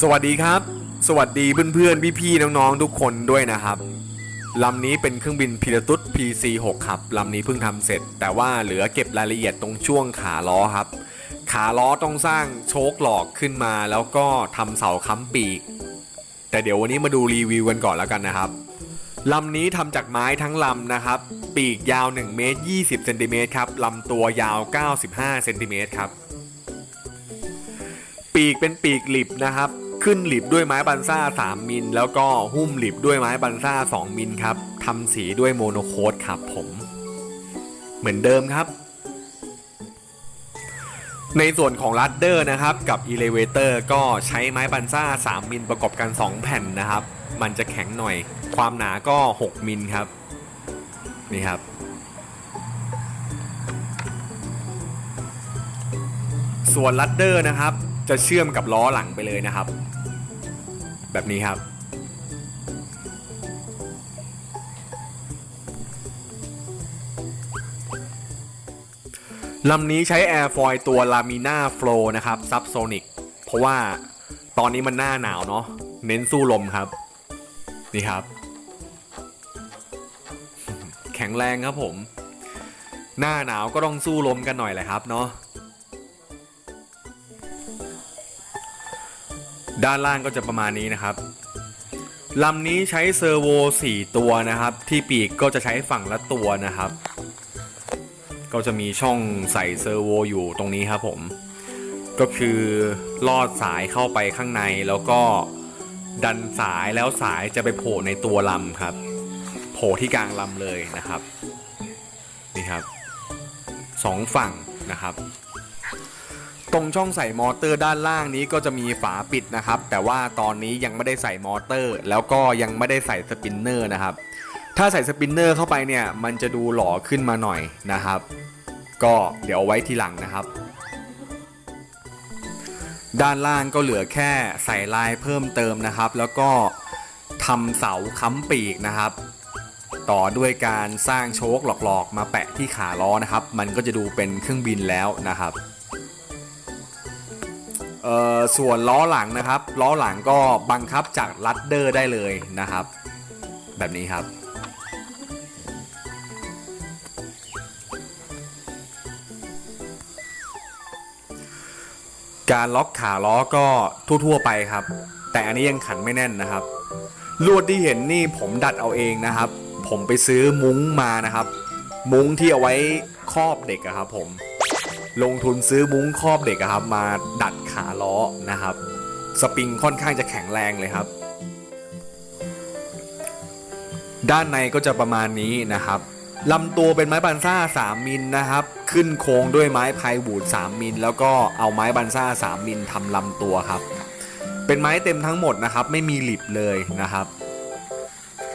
สวัสดีครับสวัสดีเพื่อนๆพี่ๆน้องๆทุกคนด้วยนะครับลำนี้เป็นเครื่องบินพิรตุส PC6 ครับลำนี้เพิ่งทำเสร็จแต่ว่าเหลือเก็บรายละเอียดตรงช่วงขาล้อครับขาล้อต้องสร้างโชคหลอกขึ้นมาแล้วก็ทำเสาค้ำปีกแต่เดี๋ยววันนี้มาดูรีวิวกันก่อนแล้วกันนะครับลำนี้ทำจากไม้ทั้งลำนะครับปีกยาว1เมตร20เซนติเมตรครับลำตัวยาว95เซนติเมตรครับปีกเป็นปีกหลิบนะครับขึ้นหลิบด้วยไม้บันซ่า3มิลแล้วก็หุ้มหลิบด้วยไม้บันซ่า2มิลครับทำสีด้วยโมโนโคดครับผมเหมือนเดิมครับในส่วนของลัดเดอร์นะครับกับอีเลเวเตอร์ก็ใช้ไม้บันซ่า3มิลประกอบกัน2แผ่นนะครับมันจะแข็งหน่อยความหนาก็6มิลครับนี่ครับส่วนลัดเดอร์นะครับจะเชื่อมกับล้อหลังไปเลยนะครับแบบนี้ครับลำนี้ใช้แอร์ฟอยล์ตัว Lamina Flow นะครับซับโซนิกเพราะว่าตอนนี้มันหน้าหนาวเนาะเน้นสู้ลมครับนี่ครับแข็งแรงครับผมหน้าหนาวก็ต้องสู้ลมกันหน่อยแหละครับเนาะด้านล่างก็จะประมาณนี้นะครับลำนี้ใช้เซอร์โว4ตัวนะครับที่ปีกก็จะใช้ฝั่งละตัวนะครับก็จะมีช่องใส่เซอร์โวอยู่ตรงนี้ครับผมก็คือลอดสายเข้าไปข้างในแล้วก็ดันสายแล้วสายจะไปโผล่ในตัวลำครับโผล่ที่กลางลำเลยนะครับนี่ครับ2ฝั่งนะครับตรงช่องใส่มอเตอร์ด้านล่างนี้ก็จะมีฝาปิดนะครับแต่ว่าตอนนี้ยังไม่ได้ใส่มอเตอร์แล้วก็ยังไม่ได้ใส่สปินเนอร์นะครับถ้าใส่สปินเนอร์เข้าไปเนี่ยมันจะดูหล่อขึ้นมาหน่อยนะครับก็เดี๋ยวเอาไว้ทีหลังนะครับด้านล่างก็เหลือแค่ใส่ลายเพิ่มเติมนะครับแล้วก็ทำเสาค้ำปีกนะครับต่อด้วยการสร้างโชคหลอกๆมาแปะที่ขาล้อนะครับมันก็จะดูเป็นเครื่องบินแล้วนะครับส่วนล้อหลังนะครับล้อหลังก็บังคับจากลัดเดอร์ได้เลยนะครับแบบนี้ครับการล็อกขาล้อก็ทั่วๆไปครับแต่อันนี้ยังขันไม่แน่นนะครับลวดที่เห็นนี่ผมดัดเอาเองนะครับผมไปซื้อมุ้งมานะครับมุ้งที่เอาไว้ครอบเด็กครับผมลงทุนซื้อมุ้งครอบเด็กครับมาดัดขาล้อนะครับสปริงค่อนข้างจะแข็งแรงเลยครับด้านในก็จะประมาณนี้นะครับลำตัวเป็นไม้บันซ่า3มิลนะครับขึ้นโค้งด้วยไม้ไพร์วูด3มิลแล้วก็เอาไม้บันซ่า3มิลทำลำตัวครับเป็นไม้เต็มทั้งหมดนะครับไม่มีหลิบเลยนะครับ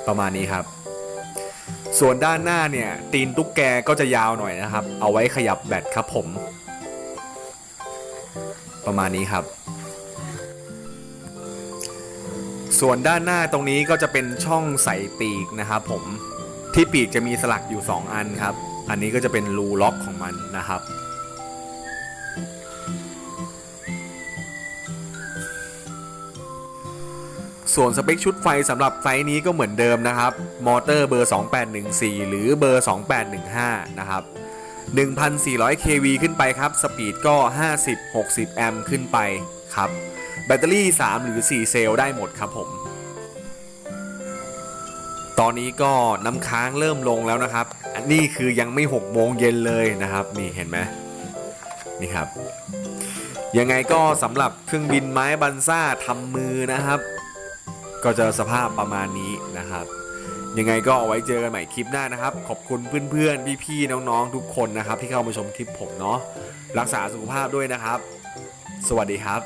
ประมาณนี้ครับส่วนด้านหน้าเนี่ยตีนตุ๊กแกก็จะยาวหน่อยนะครับเอาไว้ขยับแบตครับผมประมาณนี้ครับส่วนด้านหน้าตรงนี้ก็จะเป็นช่องใส่ปีกนะครับผมที่ปีกจะมีสลักอยู่2อันครับอันนี้ก็จะเป็นรูล็อกของมันนะครับส่วนสเปคชุดไฟสำหรับไฟนี้ก็เหมือนเดิมนะครับมอเตอร์เบอร์2814หรือเบอร์2815นะครับ1,400 kV ขึ้นไปครับสปีดก็50-60 แอมป์ขึ้นไปครับแบตเตอรี่3หรือ4เซลล์ได้หมดครับผมตอนนี้ก็น้ำค้างเริ่มลงแล้วนะครับนี่คือยังไม่6 โมงเย็นเลยนะครับนี่เห็นไหมนี่ครับยังไงก็สำหรับเครื่องบินไม้บันซ่าทำมือนะครับก็จะสภาพประมาณนี้นะครับยังไงก็เอาไว้เจอกันใหม่คลิปหน้านะครับขอบคุณเพื่อนๆพี่ๆน้องๆทุกคนนะครับที่เข้ามาชมคลิปผมเนาะรักษาสุขภาพด้วยนะครับสวัสดีครับ